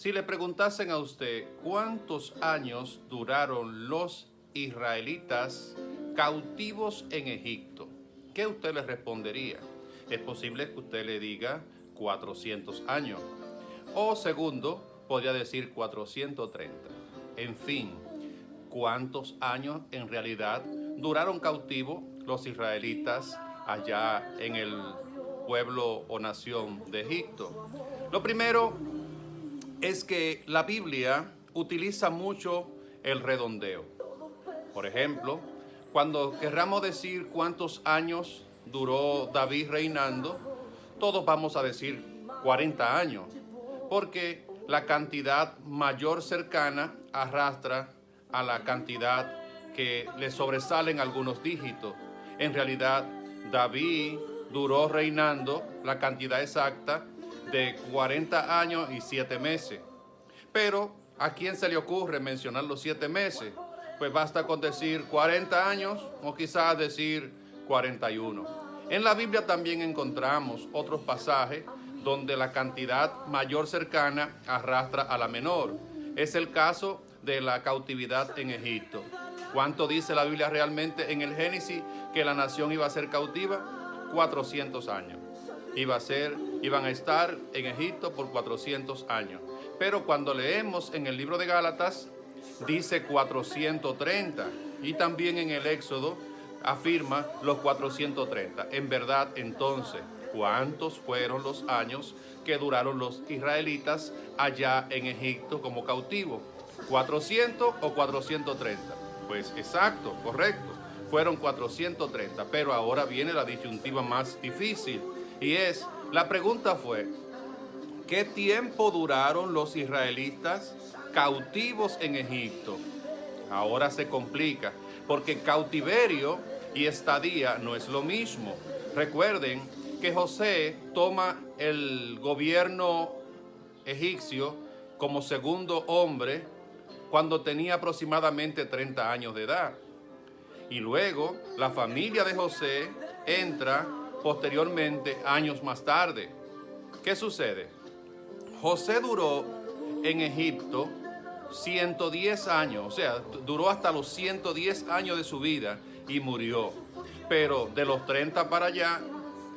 Si le preguntasen a usted cuántos años duraron los israelitas cautivos en Egipto, ¿qué usted le respondería? Es posible que usted le diga 400 años. O segundo, podría decir 430. En fin, ¿cuántos años en realidad duraron cautivos los israelitas allá en el pueblo o nación de Egipto? Lo primero es que la Biblia utiliza mucho el redondeo. Por ejemplo, cuando querramos decir cuántos años duró David reinando, todos vamos a decir 40 años, porque la cantidad mayor cercana arrastra a la cantidad que le sobresalen algunos dígitos. En realidad, David duró reinando la cantidad exacta de 40 años y 7 meses. Pero, ¿a quién se le ocurre mencionar los 7 meses? Pues basta con decir 40 años o quizás decir 41. En la Biblia también encontramos otros pasajes donde la cantidad mayor cercana arrastra a la menor. Es el caso de la cautividad en Egipto. ¿Cuánto dice la Biblia realmente en el Génesis que la nación iba a ser cautiva? 400 años. Iban a estar en Egipto por 400 años. Pero cuando leemos en el libro de Gálatas, dice 430. Y también en el Éxodo afirma los 430. En verdad, entonces, ¿cuántos fueron los años que duraron los israelitas allá en Egipto como cautivos? ¿400 o 430? Pues exacto, correcto. Fueron 430. Pero ahora viene la disyuntiva más difícil. Y la pregunta fue, ¿qué tiempo duraron los israelitas cautivos en Egipto? Ahora se complica, porque cautiverio y estadía no es lo mismo. Recuerden que José toma el gobierno egipcio como segundo hombre cuando tenía aproximadamente 30 años de edad. Y luego la familia de José entra posteriormente, años más tarde. ¿Qué sucede? José duró en Egipto 110 años, o sea, duró hasta los 110 años de su vida y murió. Pero de los 30 para allá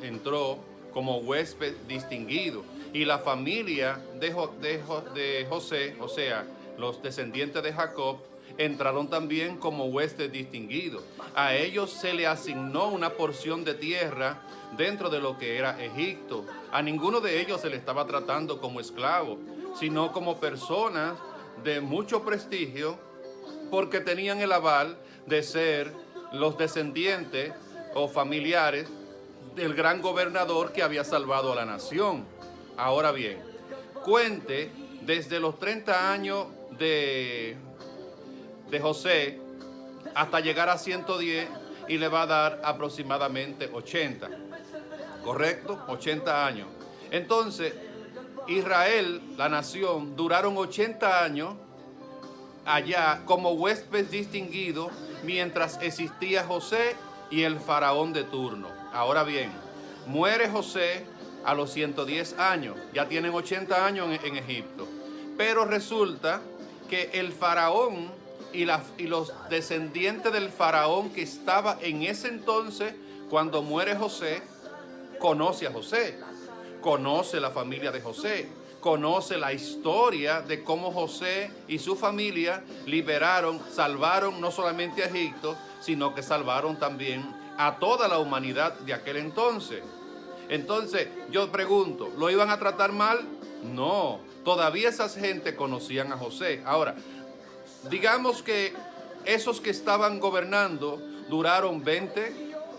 entró como huésped distinguido. Y la familia de José, o sea, los descendientes de Jacob, entraron también como huéspedes distinguidos. A ellos se le asignó una porción de tierra dentro de lo que era Egipto. A ninguno de ellos se le estaba tratando como esclavo, sino como personas de mucho prestigio, porque tenían el aval de ser los descendientes o familiares del gran gobernador que había salvado a la nación. Ahora bien, cuente desde los 30 años de José hasta llegar a 110 y le va a dar aproximadamente 80. ¿Correcto? 80 años. Entonces, Israel, la nación, duraron 80 años allá como huéspedes distinguidos mientras existía José y el faraón de turno. Ahora bien, muere José a los 110 años. Ya tienen 80 años en Egipto. Pero resulta que el faraón y los descendientes del faraón que estaba en ese entonces, cuando muere José, conoce a José, conoce la familia de José, conoce la historia de cómo José y su familia salvaron no solamente a Egipto, sino que salvaron también a toda la humanidad de aquel entonces. Entonces, yo pregunto, ¿lo iban a tratar mal? No, todavía esas gente conocían a José. Ahora, digamos que esos que estaban gobernando duraron 20,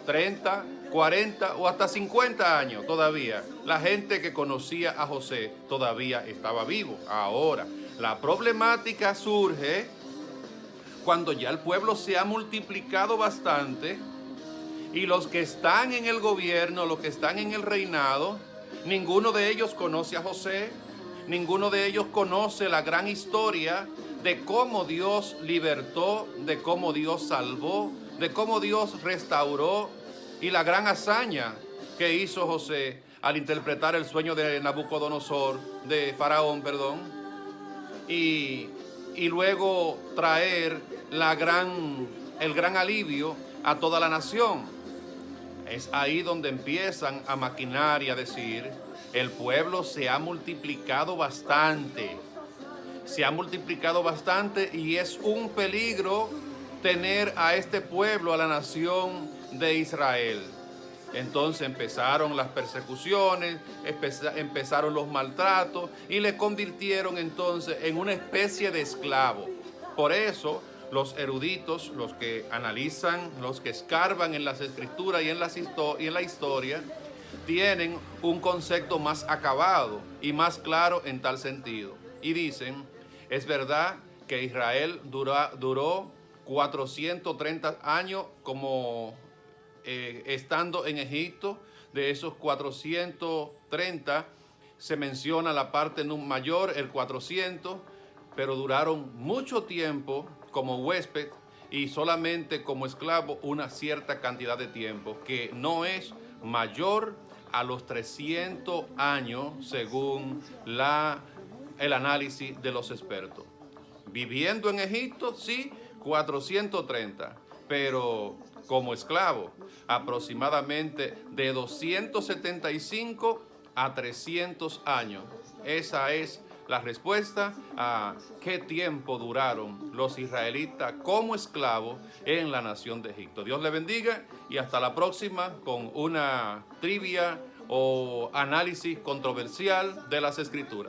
30, 40 o hasta 50 años todavía. La gente que conocía a José todavía estaba vivo. Ahora, la problemática surge cuando ya el pueblo se ha multiplicado bastante y los que están en el gobierno, los que están en el reinado, ninguno de ellos conoce a José, ninguno de ellos conoce la gran historia de cómo Dios libertó, de cómo Dios salvó, de cómo Dios restauró y la gran hazaña que hizo José al interpretar el sueño de Nabucodonosor, de Faraón, perdón. y luego traer el gran alivio a toda la nación. Es ahí donde empiezan a maquinar y a decir, el pueblo se ha multiplicado bastante. Se ha multiplicado bastante y es un peligro tener a este pueblo, a la nación de Israel. Entonces empezaron las persecuciones, empezaron los maltratos y le convirtieron entonces en una especie de esclavo. Por eso los eruditos, los que analizan, los que escarban en las escrituras y en la historia, tienen un concepto más acabado y más claro en tal sentido. Y dicen, es verdad que Israel duró 430 años como estando en Egipto. De esos 430 se menciona la parte mayor, el 400, pero duraron mucho tiempo como huésped y solamente como esclavo una cierta cantidad de tiempo, que no es mayor a los 300 años según el análisis de los expertos. Viviendo en Egipto, sí, 430, pero como esclavo, aproximadamente de 275 a 300 años. Esa es la respuesta a qué tiempo duraron los israelitas como esclavos en la nación de Egipto. Dios le bendiga y hasta la próxima con una trivia o análisis controversial de las Escrituras.